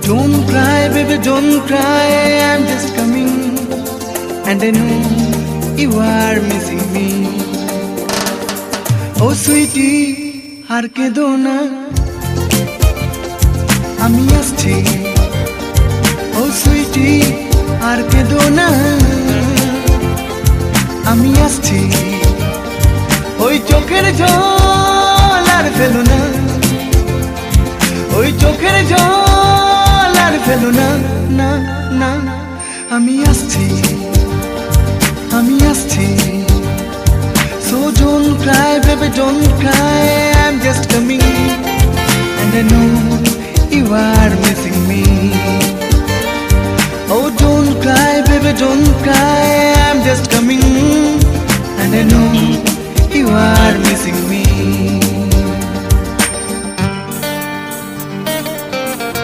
Don't cry, baby, don't cry, I'm just coming. And I know you are missing me. Oh sweetie, har ke do na, ami aschi. Oh sweetie, har ke do na, ami aschi. Oi chokher jol ar felo na, oi chokher jol ar felo na, na na, ami aschi, ami aschi. So don't cry, baby, don't cry, I'm just coming. And I know you are missing me. Oh don't cry, baby, don't cry, I'm just coming. And I know you are missing me.